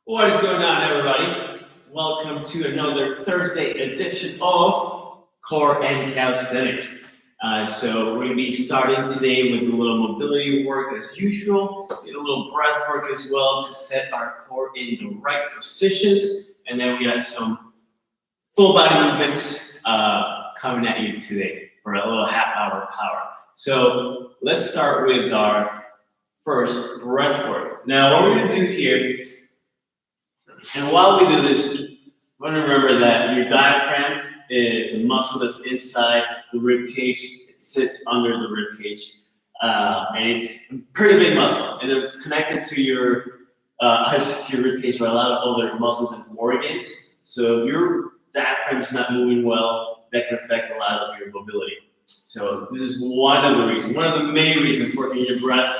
What is going on, everybody? Welcome to another Thursday edition of Core and Calisthenics. So we're going to be starting today with a little mobility work as usual, and a little breath work as well to set our core in the right positions. And then we got some full body movements coming at you today for a little half-hour power. So let's start with our first breath work. Now, what we're going to do here, and while we do this, you want to remember that your diaphragm is a muscle that's inside the rib cage. It sits under the rib cage, and it's a pretty big muscle, and it's connected to your rib cage by a lot of other muscles and organs. So if your diaphragm is not moving well, that can affect a lot of your mobility. So this is one of the reasons. One of the main reasons working your breath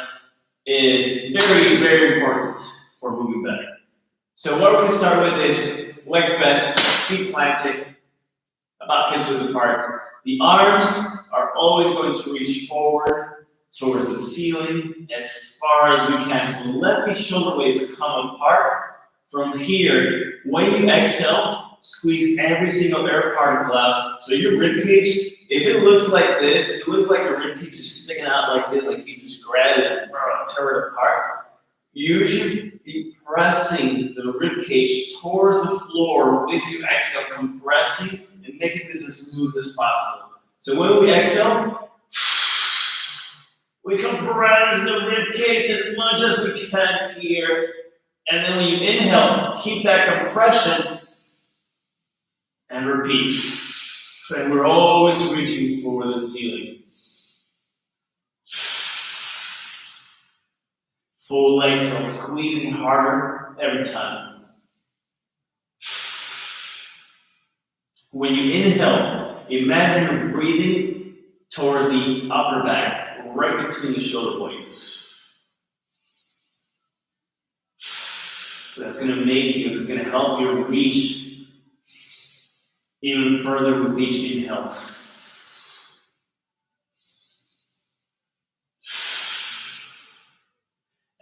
is very, very important for moving better. So what we're going to start with is legs bent, feet planted, about hips width apart. The arms are always going to reach forward towards the ceiling as far as we can. So let these shoulder blades come apart. From here, when you exhale, squeeze every single air particle out. So your rib cage, if it looks like this, it looks like your rib cage is sticking out like this, like you just grab it and tear it apart. You should be pressing the rib cage towards the floor with your exhale, compressing and making this as smooth as possible. So when we exhale, we compress the rib cage as much as we can here. And then when you inhale, keep that compression and repeat. And we're always reaching for the ceiling. Full leg exhale, squeezing harder every time. When you inhale, imagine you're breathing towards the upper back, right between the shoulder blades. That's going to help you reach even further with each inhale.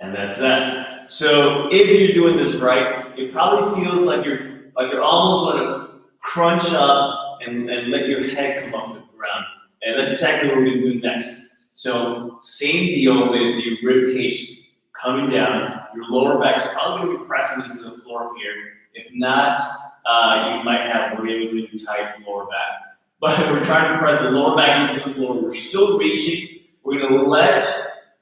And that's that. So if you're doing this right, it probably feels like you're almost going to crunch up and let your head come off the ground. And that's exactly what we're going to do next. So same deal with your rib cage coming down. Your lower back's probably going to be pressing into the floor here. If not, you might have a really, really tight lower back. But we're trying to press the lower back into the floor. We're still reaching. We're going to let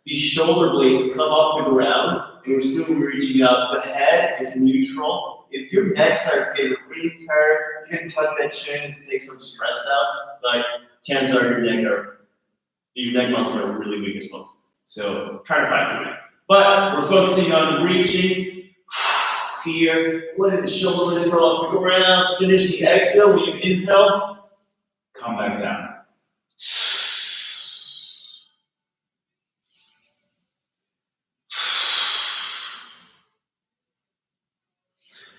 these shoulder blades come off the ground, and we're still reaching up. The head is neutral. If your neck starts getting really tired, you can tuck that chin to take some stress out, but chances are your neck muscles are really weak as well. So try to fight through that. But we're focusing on reaching here, letting the shoulder blades roll off the ground, finish the exhale. When you inhale, come back down.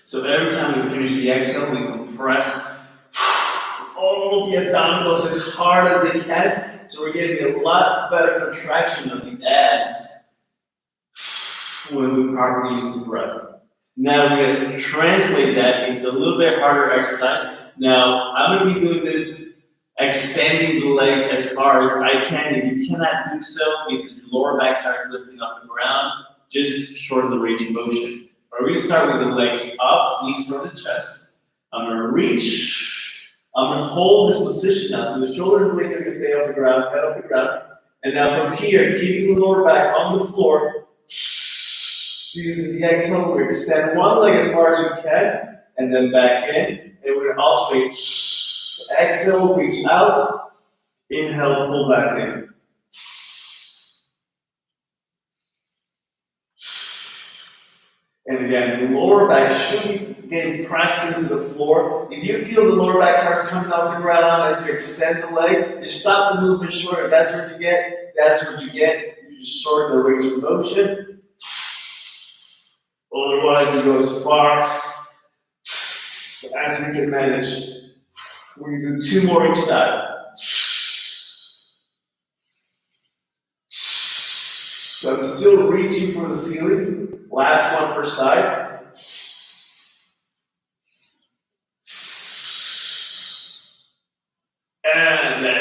So every time we finish the exhale, we compress all the abdominals as hard as they can. So we're getting a lot better contraction of the abs when we properly use the breath. Now we're going to translate that into a little bit harder exercise. Now I'm going to be doing this extending the legs as far as I can. If you cannot do so because your lower back starts lifting off the ground, just shorten the range of motion. We're going to start with the legs up, knees toward the chest. I'm going to reach. I'm going to hold this position now. So the shoulder blades are going to stay off the ground, head off the ground. And now from here, keeping the lower back on the floor, using the exhale, we extend one leg as far as we can, and then back in. And we're going to alternate. Exhale, reach out. Inhale, pull back in. And again, the lower back should be getting pressed into the floor. If you feel the lower back starts coming off the ground as you extend the leg, just stop the movement short. If that's what you get, that's what you get. You just shorten the range of motion. Otherwise, you go as far as we can manage. We're going to do 2 more each side. So I'm still reaching for the ceiling. Last one per side.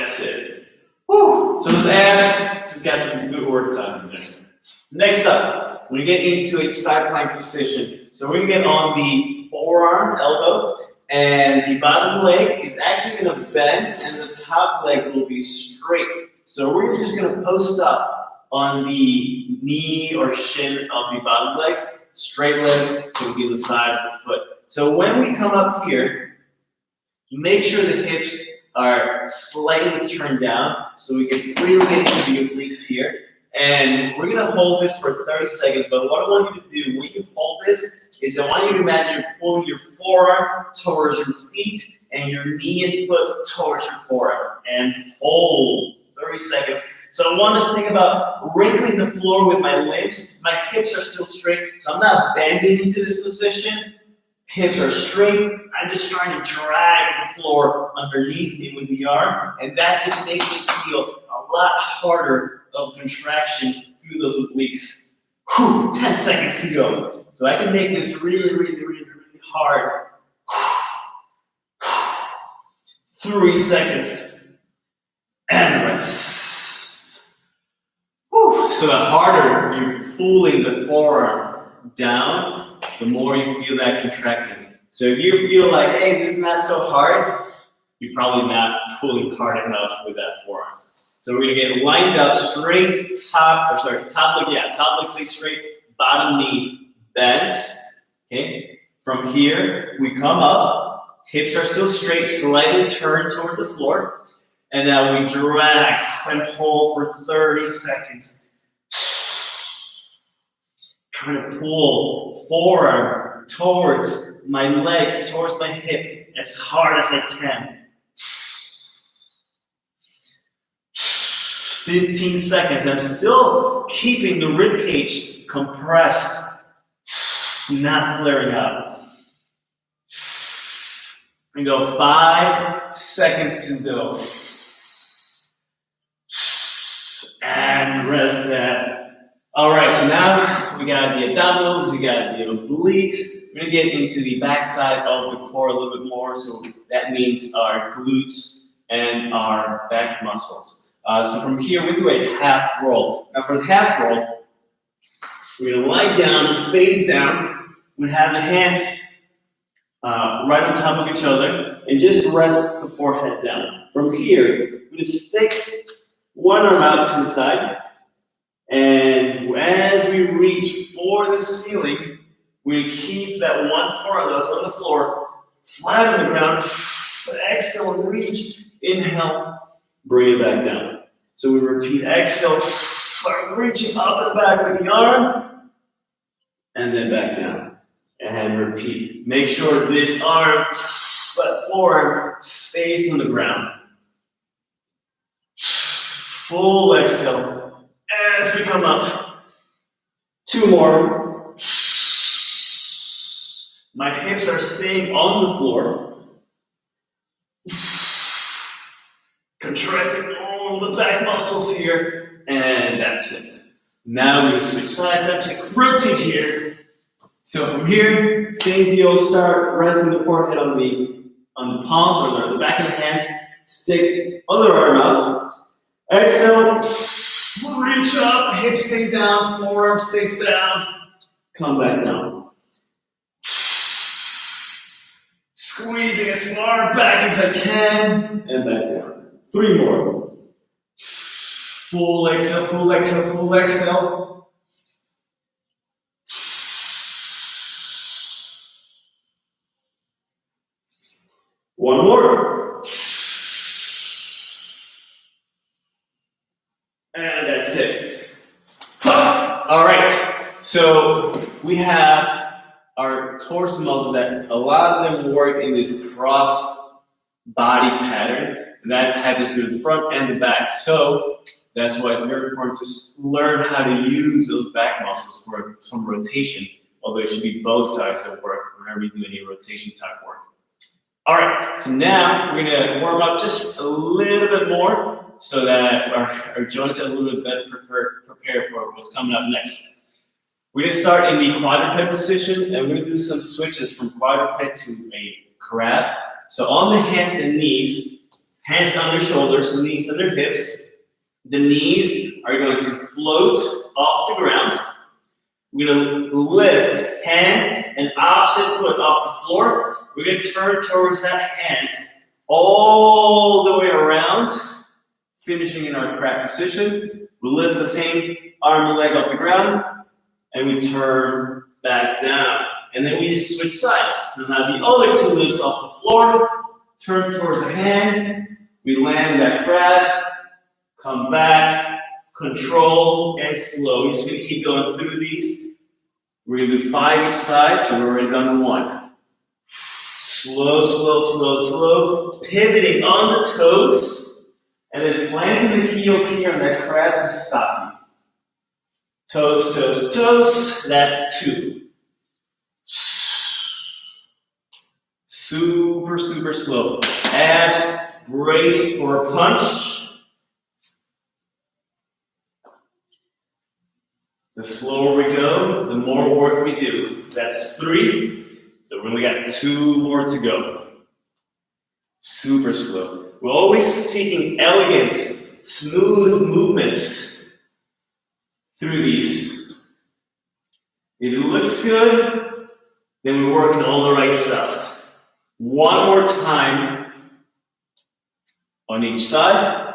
That's it. Woo! So those abs just got some good work done there. Next up, we get into a side plank position. So we're gonna get on the forearm, elbow, and the bottom leg is actually gonna bend and the top leg will be straight. So we're just gonna post up on the knee or shin of the bottom leg, straight leg to be the side of the foot. So when we come up here, make sure the hips are slightly turned down so we can really get into the obliques here. And we're gonna hold this for 30 seconds, but what I want you to do when you hold this is I want you to imagine you're pulling your forearm towards your feet and your knee and foot towards your forearm. And hold 30 seconds. So I want to think about wrinkling the floor with my limbs. My hips are still straight, so I'm not bending into this position. Hips are straight. I'm just trying to drag the floor underneath me with the arm, and that just makes it feel a lot harder of contraction through those obliques. 10 seconds to go. So I can make this really, really, really, really hard. 3 seconds. And rest. So the harder you're pulling the forearm down, the more you feel that contracting. So if you feel like, hey, this is not so hard, you're probably not pulling hard enough with that forearm. So we're gonna get lined up, straight top leg stays straight, bottom knee bends, okay? From here, we come up, hips are still straight, slightly turned towards the floor, and now we drag and hold for 30 seconds. Trying to pull forearm towards my legs, towards my hip, as hard as I can. 15 seconds. I'm still keeping the rib cage compressed, not flaring up. We go 5 seconds to go. And rest that. All right, so now we got the abdominals, we got the obliques. We're gonna get into the backside of the core a little bit more. So that means our glutes and our back muscles. So from here, we do a half roll. Now for the half roll, we're gonna lie down, face down. We have the hands right on top of each other and just rest the forehead down. From here, we're gonna stick one arm out to the side. And as we reach for the ceiling, we keep that one forearm that's on the floor, flat on the ground. Exhale, reach. Inhale, bring it back down. So we repeat, exhale, start reaching up and back with the arm, and then back down. And repeat. Make sure this arm, that forearm, stays on the ground. Full exhale. As we come up, 2 more. My hips are staying on the floor. Contracting all the back muscles here, and that's it. Now we switch sides. Actually, rotate here. So from here, same deal. Start resting the forehead on the palms or the back of the hands. Stick other arm out. Exhale. Reach up, hips stay down, forearm stays down. Come back down. Squeezing as far back as I can, and back down. 3 more. Full exhale, full exhale, full exhale. One more. And that's it. All right, so we have our torso muscles that a lot of them work in this cross body pattern, and that happens through the front and the back. So that's why it's very important to learn how to use those back muscles for some rotation, although it should be both sides that work whenever you do any rotation type work. All right, so now we're gonna warm up just a little bit more so that our joints are a little bit better prepared for what's coming up next. We're gonna start in the quadruped position, and we're gonna do some switches from quadruped to a crab. So on the hands and knees, Hands under shoulders, knees under hips. The knees are going to float off the ground. We're going to lift hand and opposite foot off the floor. We're going to turn towards that hand all the way around, finishing in our crab position. We lift the same arm and leg off the ground, and we turn back down. And then we just switch sides. So now the other two lifts off the floor, turn towards the hand, we land that crab, come back, control, and slow. We're just going to keep going through these. We're going to do 5 each side, so we're already done 1. Slow, slow, slow, slow. Pivoting on the toes, and then planting the heels here on that crab to stop you. Toes, toes, toes. That's 2. Super, super slow. Abs, brace for a punch. The slower we go, the more work we do. That's 3. So we only got 2 more to go. Super slow. We're always seeking elegance, smooth movements through these. If it looks good, then we're working all the right stuff. 1 more time on each side.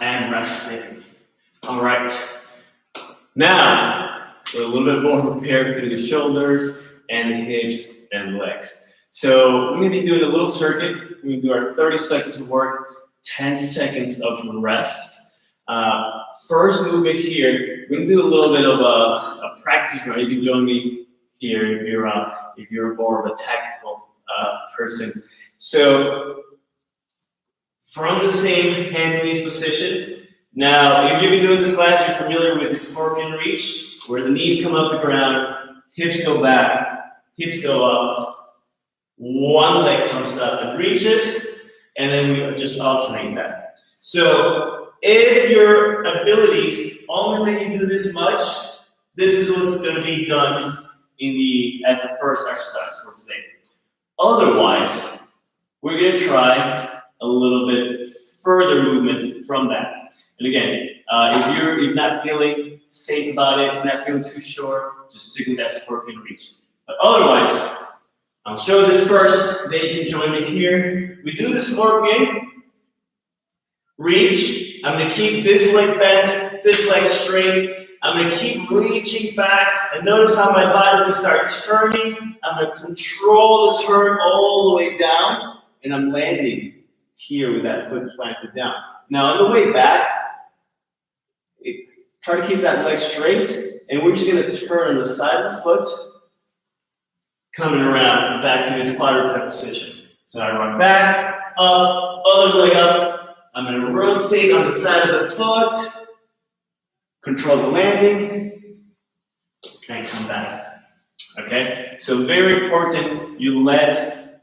And resting. All right. Now, we're a little bit more prepared through the shoulders and hips and legs. So we're going to be doing a little circuit. We're going to do our 30 seconds of work, 10 seconds of rest. First movement here, we're going to do a little bit of a practice run. You can join me here if you're more of a tactical person. So from the same hands and knees position. Now, if you've been doing this class, you're familiar with the scorpion reach, where the knees come up the ground, hips go back, hips go up, one leg comes up and reaches, and then we just alternate that. So if your abilities only let you do this much, this is what's going to be done as the first exercise for today. Otherwise, we're going to try a little bit further movement from that. And again, if you're not feeling safe about it, not feeling too sure, just stick with that scorpion reach. But otherwise, I'll show this first, then you can join me here. We do the scorpion reach. I'm going to keep this leg bent, this leg straight. I'm going to keep reaching back, and notice how my body's going to start turning. I'm going to control the turn all the way down, and I'm landing here with that foot planted down. Now, on the way back, try to keep that leg straight, and we're just going to turn on the side of the foot, coming around back to this quadruped position. So I run back, up, other leg up. I'm going to rotate on the side of the foot, control the landing, and come back. Okay? So very important, you let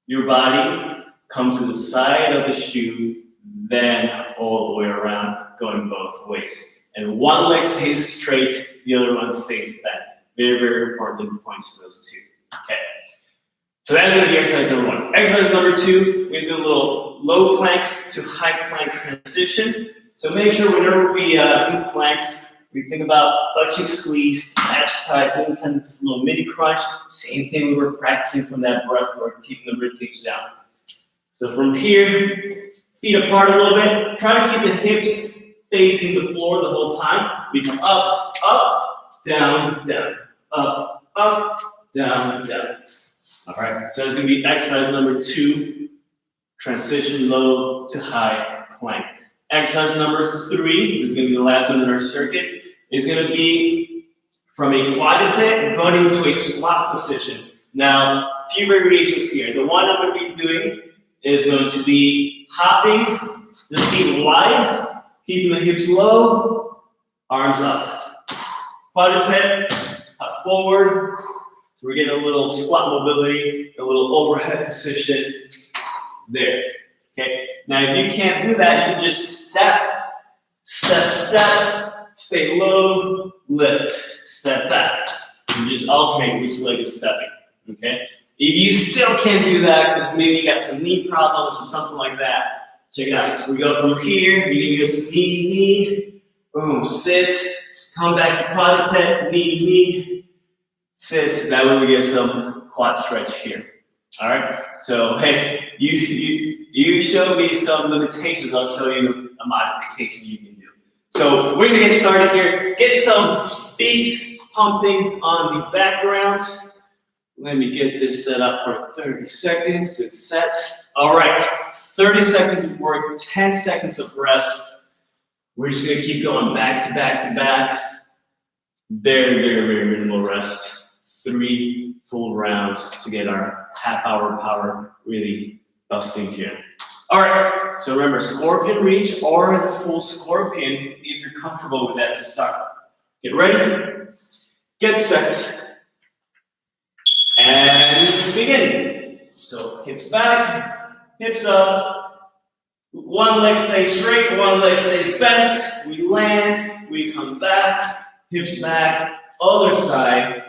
your body come to the side of the shoe, then all the way around, going both ways. And one leg stays straight, the other one stays bent. Very, very important points to those two. Okay. So that's going to be exercise number 1. Exercise number 2, we're going to do a little low plank to high plank transition. So make sure whenever we do planks, we think about butt cheek squeeze, abs tight, doing kind of this little mini crunch. Same thing we were practicing from that breath work, keeping the rib cage down. So from here, feet apart a little bit. Try to keep the hips facing the floor the whole time. We come up, up, down, down, up, up, down, down. All right, so it's going to be exercise number 2, transition low to high plank. Exercise number 3, this is going to be the last one in our circuit, is going to be from a quadruped going into a squat position. Now, a few variations here. The one I'm going to be doing is going to be hopping the feet wide, keeping the hips low, arms up. Quadruped, hop forward. So we're getting a little squat mobility, a little overhead position there. Okay. Now, if you can't do that, you can just step, step, step, stay low, lift, step back, You just alternate which leg is stepping, okay? If you still can't do that because maybe you got some knee problems or something like that, check it out. So we go from here, you can just knee, boom, sit, come back to quadruped, knee, sit. That way we get some quad stretch here. All right. So hey, you showed me some limitations. I'll show you a modification you can do. So we're gonna get started here. Get some beats pumping on the background. Let me get this set up for 30 seconds. It's set. All right. 30 seconds of work, 10 seconds of rest. We're just gonna keep going back to back to back. Very minimal rest. 3 full rounds to get our half-hour power really busting here. All right, so remember, scorpion reach or the full scorpion if you're comfortable with that to start. Get ready, get set, and begin. So hips back, hips up. One leg stays straight, one leg stays bent. We land, we come back, hips back, other side.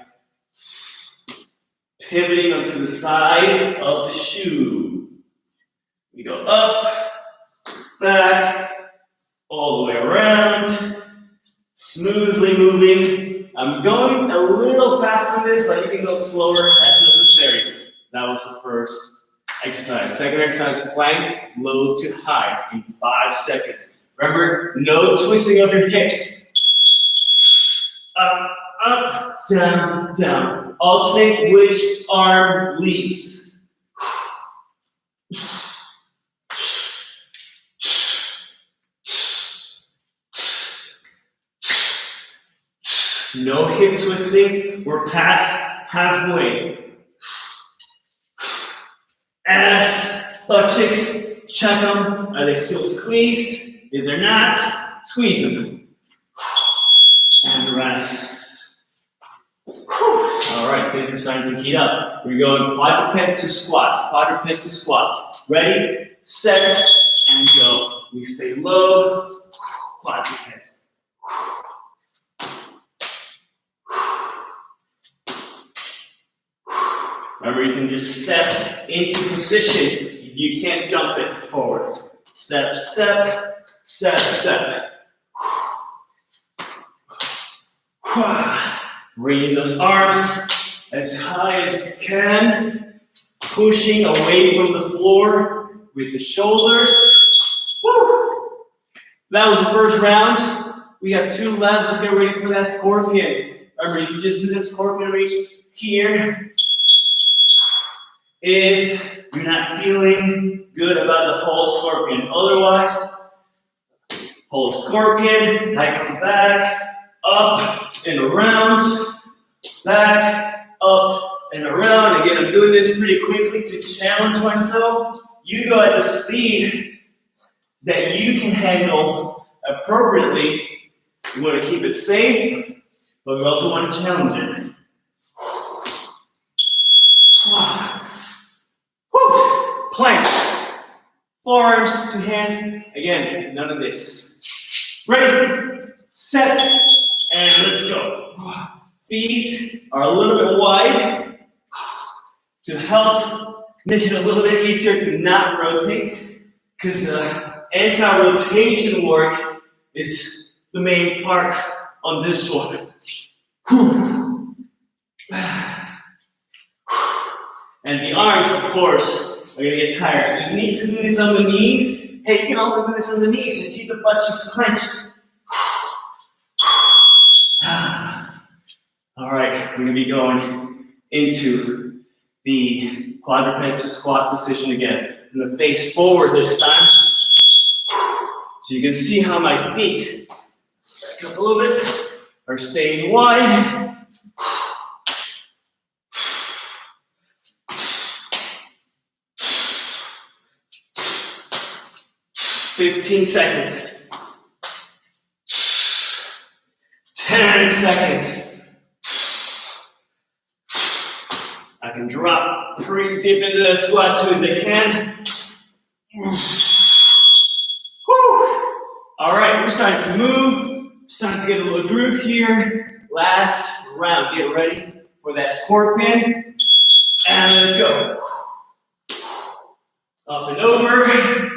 Pivoting onto the side of the shoe. We go up, back, all the way around, smoothly moving. I'm going a little fast on this, but you can go slower as necessary. That was the first exercise. Second exercise, plank, low to high in 5 seconds. Remember, no twisting of your hips. Up, down, down. Alternate which arm leads. No hip twisting. We're past halfway. Abs, butt cheeks, check them. Are they still squeezed? If they're not, squeeze them. And rest. All right, things are starting to heat up. We're going quadruped to squat, quadruped to squat. Ready, set, and go. We stay low, quadruped. Remember, you can just step into position if you can't jump it forward. Step, step, step, step. Bringing those arms as high as you can, pushing away from the floor with the shoulders. Woo! That was the first round. We got 2 left. Let's get ready for that scorpion. Remember, you can just do the scorpion reach here. If you're not feeling good about the whole scorpion. Otherwise, whole scorpion, I come back, up and around. Back, up, and around. Again, I'm doing this pretty quickly to challenge myself. You go at the speed that you can handle appropriately. We want to keep it safe, but we also want to challenge it. Plank. Forearms to hands. Again, none of this. Ready, set, and let's go. Feet are a little bit wide to help make it a little bit easier to not rotate, because the anti-rotation work is the main part on this one. And the arms, of course, are going to get tired. So you need to do this on the knees. Hey, you can also do this on the knees and keep the butt cheeks clenched. All right, we're going to be going into the quadruped to squat position again. I'm going to face forward this time. So you can see how my feet, back up a little bit, are staying wide. "15 seconds. 10 seconds. I can drop pretty deep into the squat too if I can. Whew. All right, we're starting to move. Starting to get a little groove here. Last round. Get ready. for that scorpion. And let's go. Up and over,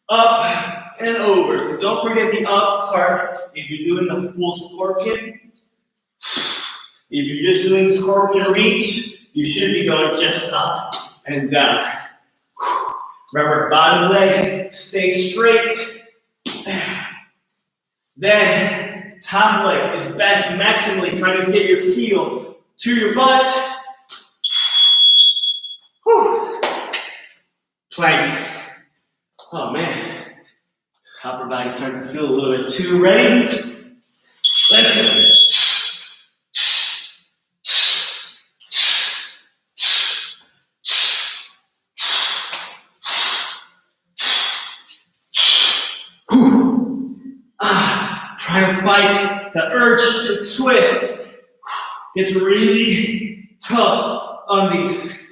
up and over. So don't forget the up part if you're doing the full scorpion. If you're just doing scorpion reach, you should be going just up and down. Remember, bottom leg, stay straight. Then, top leg is bent maximally, trying to get your heel to your butt. Whew. Plank. Oh man, upper body starting to feel a little bit too ready. Let's go. Trying to fight the urge to twist. It's really tough on these.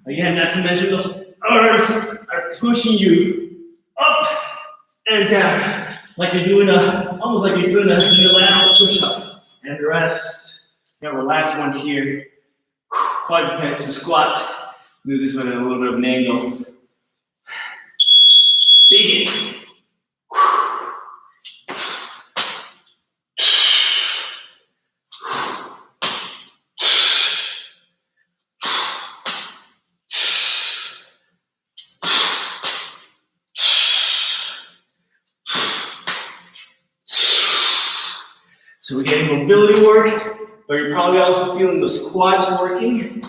Again, not to mention those arms are pushing you up and down, like you're doing almost like you're doing a unilateral push-up. And rest. Relax one here. Quadruped to squat. Do this one at a little bit of an angle. Begin. So we're getting mobility work, but you're probably also feeling those quads working.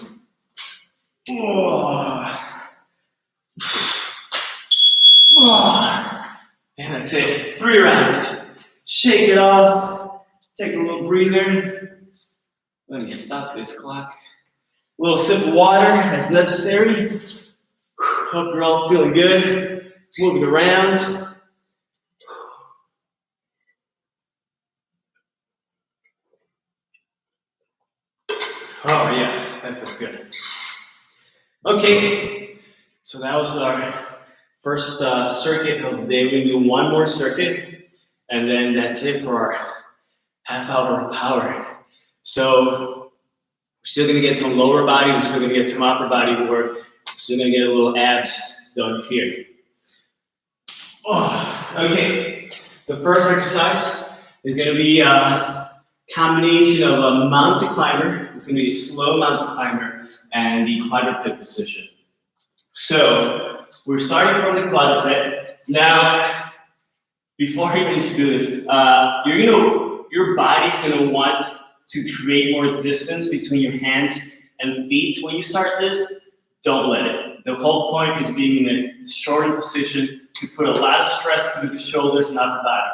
And that's it. 3 rounds. Shake it off. Take a little breather. Let me stop this clock. A little sip of water as necessary. Hope you're all feeling good. Moving around. Oh yeah, that feels good. Okay, so that was our first circuit of the day. We're gonna do one more circuit, and then that's it for our half hour of power. So we're still gonna get some lower body, we're still gonna get some upper body work, we're still gonna get a little abs done here. Okay, the first exercise is gonna be combination of a mountain climber. It's going to be a slow mountain climber and the quadruped position. So we're starting from the quadruped. Now, before you even do this, your body's going to want to create more distance between your hands and feet. When you start this, don't let it. The whole point is being in a shortened position to put a lot of stress through the shoulders and upper body.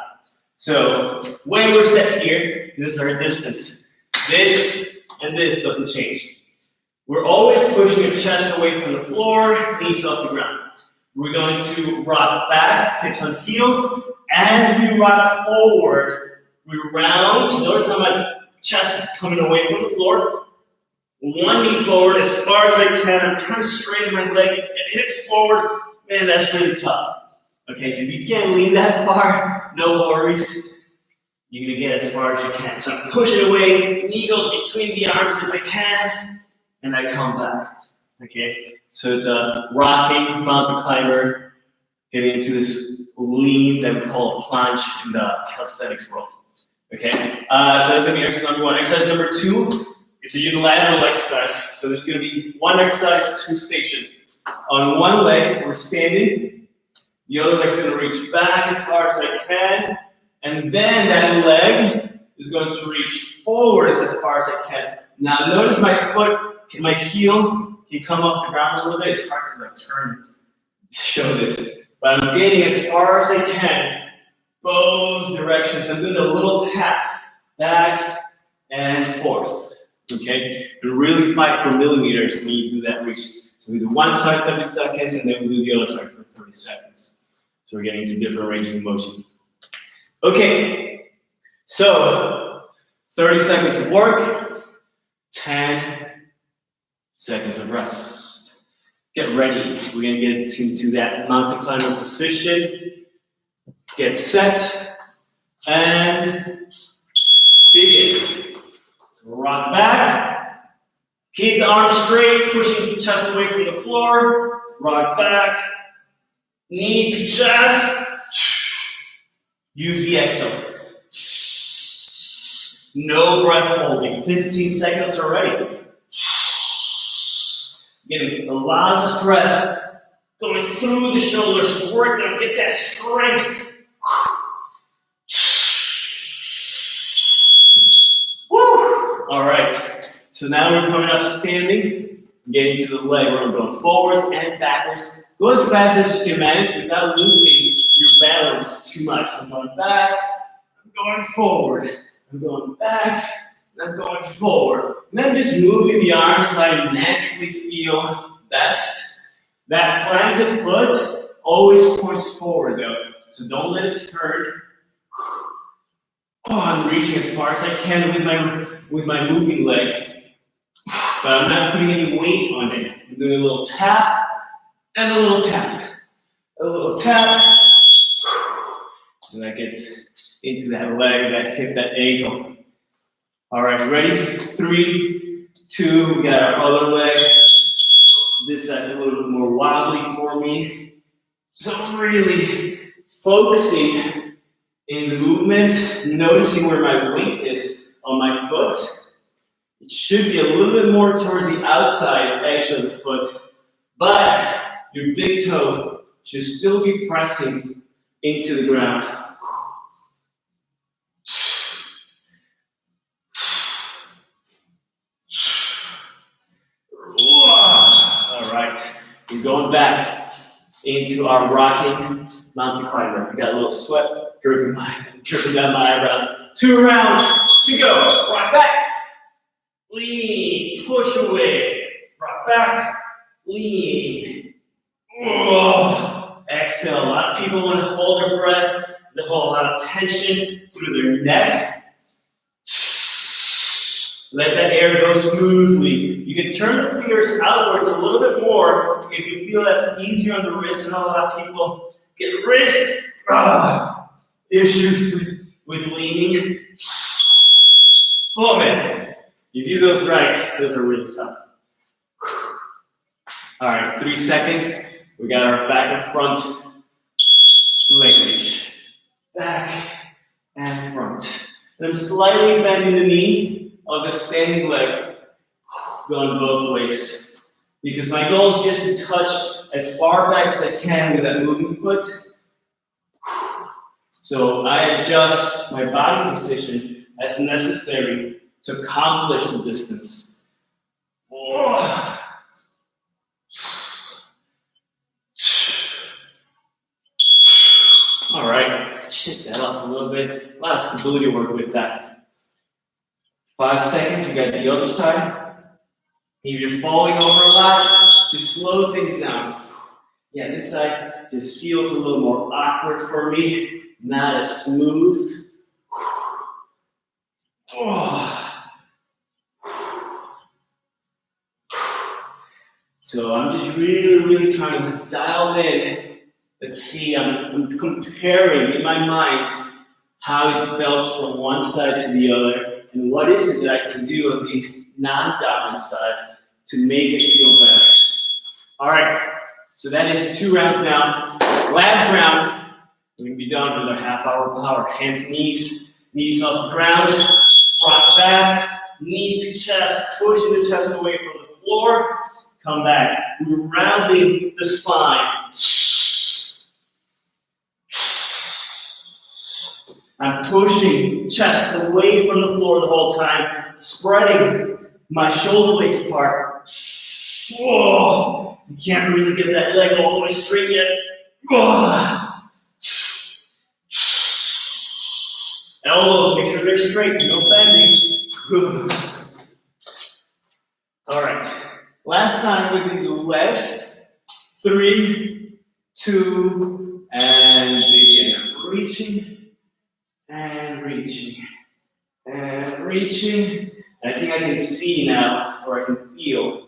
So when we're set here, this is our distance. This and this doesn't change. We're always pushing your chest away from the floor, knees off the ground. We're going to rock back, hips on heels. As we rock forward, we round. Notice how my chest is coming away from the floor. One knee forward as far as I can. I'm trying to straighten my leg and hips forward. Man, that's really tough. Okay, so if you can't lean that far, no worries. You're gonna get as far as you can. So I'm pushing away, knee goes between the arms if I can, and I come back. Okay, so it's a rocking mountain climber, getting into this lean that we call a planche in the calisthenics world. Okay, so that's gonna be exercise number 1. Exercise number 2, it's a unilateral exercise. So there's gonna be one exercise, 2 stations. On one leg, we're standing. The other leg's going to reach back as far as I can, and then that leg is going to reach forward as far as I can. Now notice my foot, my heel can come off the ground a little bit. It's hard to turn to show this, but I'm getting as far as I can, both directions. I'm doing a little tap, back and forth. Okay, and really fight for millimeters when you do that reach. So we do one side 30 seconds, and then we do the other side for 30 seconds. So we're getting into different ranges of motion. Okay, so 30 seconds of work, 10 seconds of rest. Get ready. We're gonna get into that mountain climber position. Get set and begin. So rock back, Keep the arms straight, pushing the chest away from the floor. Rock back. Knee to chest. Use the exhales. No breath holding. 15 seconds already. Getting a lot of stress going through the shoulders. Work them. Get that strength. Woo! All right. So now we're coming up standing, getting to the leg. We're going forwards and backwards. Go as fast as you can manage without losing your balance too much. So I'm going back, I'm going forward, I'm going back, and I'm going forward. And then just moving the arms how you naturally feel best. That planted foot always points forward though, so don't let it turn. Oh, I'm reaching as far as I can with my moving leg. But I'm not putting any weight on it. I'm doing a little tap and a little tap. A little tap. And that gets into that leg, that hip, that ankle. All right, ready? 3, 2, we got our other leg. This side's a little bit more wobbly for me. So I'm really focusing in the movement, noticing where my weight is on my foot. It should be a little bit more towards the outside edge of the foot, but your big toe should still be pressing into the ground. All right, we're going back into our rocking mountain climber. I got a little sweat dripping down my eyebrows. 2 rounds to go. Rock back. Lean, push away, rock back, lean. Oh, exhale. A lot of people want to hold their breath. They hold a lot of tension through their neck. Let that air go smoothly. You can turn the fingers outwards a little bit more if you feel that's easier on the wrist. I know a lot of people get wrist issues with leaning. Oh man. You do those right, those are really tough. All right, 3 seconds. We got our back and front leg reach. Back and front. And I'm slightly bending the knee of the standing leg, going both ways. Because my goal is just to touch as far back as I can with that moving foot. So I adjust my body position as necessary to accomplish the distance. Oh. All right, shake that off a little bit. A lot of stability work with that. 5 seconds, we got the other side. If you're falling over a lot, just slow things down. Yeah, this side just feels a little more awkward for me, not as smooth. Oh. So I'm just really trying to dial in. Let's see, I'm comparing in my mind how it felt from one side to the other, and what is it that I can do on the non-dominant side to make it feel better. All right, so that is 2 rounds now. Last round, we're gonna be done with our half-hour power. Hands, knees off the ground, rock back, knee to chest, pushing the chest away from the floor. Come back, we're rounding the spine. I'm pushing chest away from the floor the whole time, spreading my shoulder blades apart. Whoa, you can't really get that leg all the way straight yet. Whoa. Elbows, make sure they're straight, no bending. All right. Last time we did the legs. 3, 2, and begin. Reaching, and reaching, and reaching. I think I can see now, or I can feel,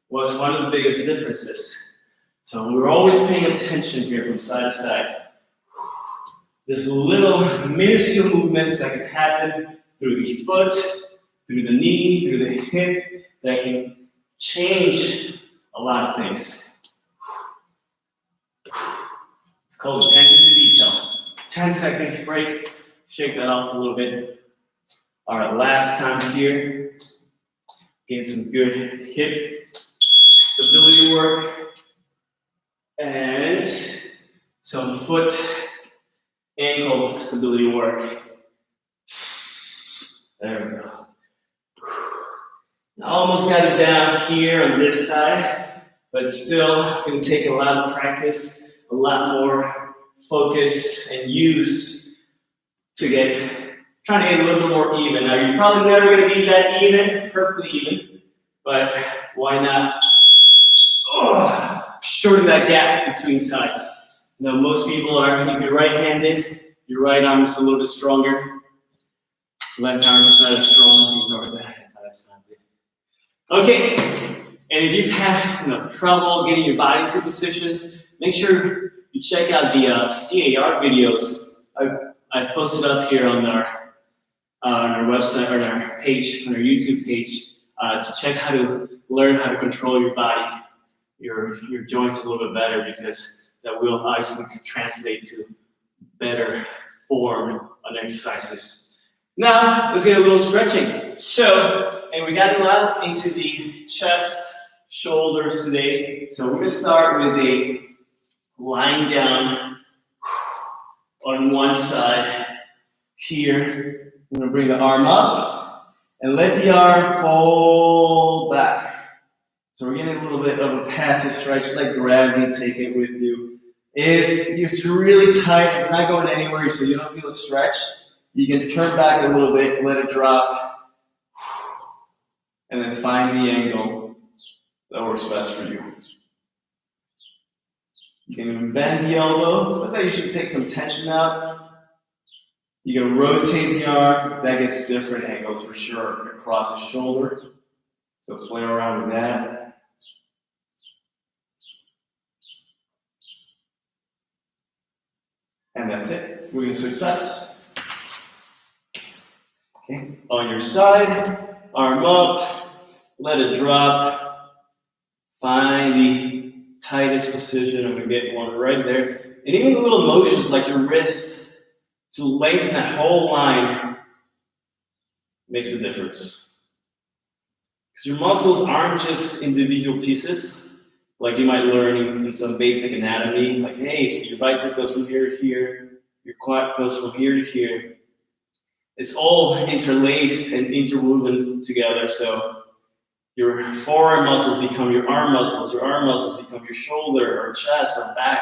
what's one of the biggest differences. So we're always paying attention here from side to side. There's little minuscule movements that can happen through the foot, through the knee, through the hip, that can change a lot of things. It's called attention to detail. 10 seconds break, shake that off a little bit. All right, last time here. Getting some good hip stability work and some foot ankle stability work. There we go. I almost got it down here on this side, but still, it's going to take a lot of practice, a lot more focus and use to trying to get a little bit more even. Now, you're probably never going to be that even, perfectly even, but why not shorten that gap between sides? You know, most people are, if you're right-handed, your right arm is a little bit stronger. Left arm is not as strong. Ignore that. That's not it. Okay, and if you've had trouble getting your body into positions, make sure you check out the CAR videos I posted up here on our website, on our page, on our YouTube page, to check how to learn how to control your body, your joints a little bit better, because that will obviously translate to better form on exercises. Now, let's get a little stretching. So, and we got a lot into the chest, shoulders today. So we're going to start with a lying down on one side here. I'm going to bring the arm up and let the arm fold back. So we're getting a little bit of a passive stretch, like gravity, take it with you. If it's really tight, it's not going anywhere, so you don't feel a stretch, you can turn back a little bit, let it drop, and then find the angle that works best for you. You can bend the elbow, but that usually takes some tension out. You can rotate the arm, that gets different angles for sure, across the shoulder. So play around with that. And that's it. We're going to switch sides. Okay. On your side, arm up, let it drop. Find the tightest position. I'm going to get one right there. And even the little motions like your wrist to lengthen that whole line makes a difference. Because your muscles aren't just individual pieces, like you might learn in some basic anatomy. Like, hey, your bicep goes from here to here, your quad goes from here to here. It's all interlaced and interwoven together, so your forearm muscles become your arm muscles become your shoulder or chest or back,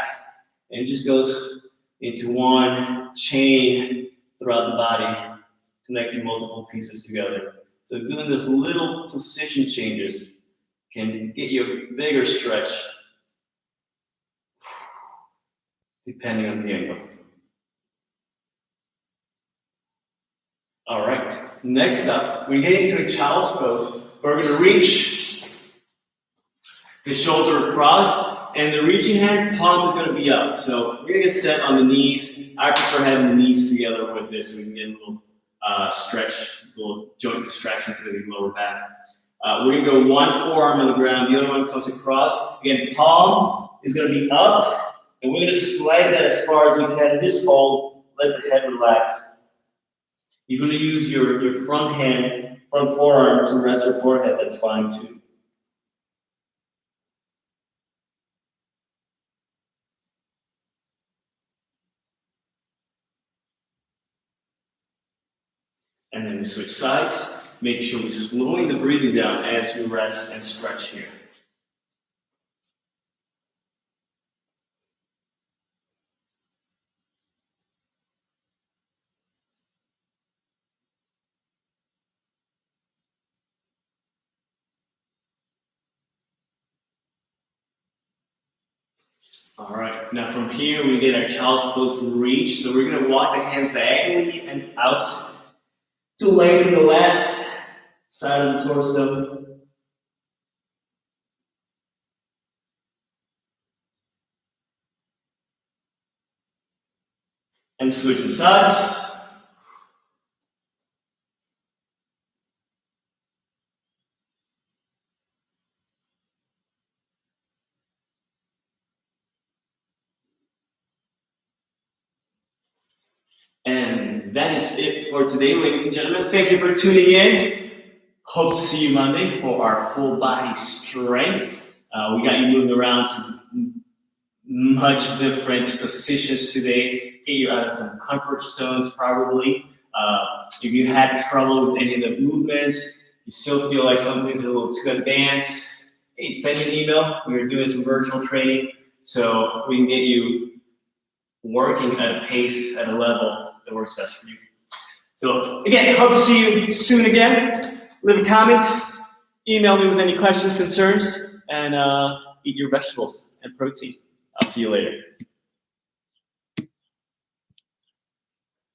and it just goes into one chain throughout the body, connecting multiple pieces together. So doing this little position changes can get you a bigger stretch depending on the angle. All right, next up, we get into a child's pose. We're going to reach the shoulder across, and the reaching hand, palm is going to be up. So we're going to get set on the knees. I prefer having the knees together with this so we can get a little stretch, a little joint distraction through the lower back. We're going to go one forearm on the ground, the other one comes across. Again, palm is going to be up, and we're going to slide that as far as we can. Just hold, let the head relax. You're going to use your front forearm to rest your forehead, that's fine too. And then we switch sides, making sure we're slowing the breathing down as we rest and stretch here. All right, now from here we get our child's pose reach. So we're going to walk the hands diagonally and out to lengthen the lats, side of the torso. And switching sides. And that is it for today, ladies and gentlemen. Thank you for tuning in. Hope to see you Monday for our full body strength. We got you moving around to much different positions today. Get you out of some comfort zones probably. If you had trouble with any of the movements, you still feel like some things are a little too advanced, hey, send me an email. We are doing some virtual training so we can get you working at a pace, at a level that works best for you. So again, hope to see you soon again. Leave a comment, email me with any questions, concerns, and eat your vegetables and protein. I'll see you later.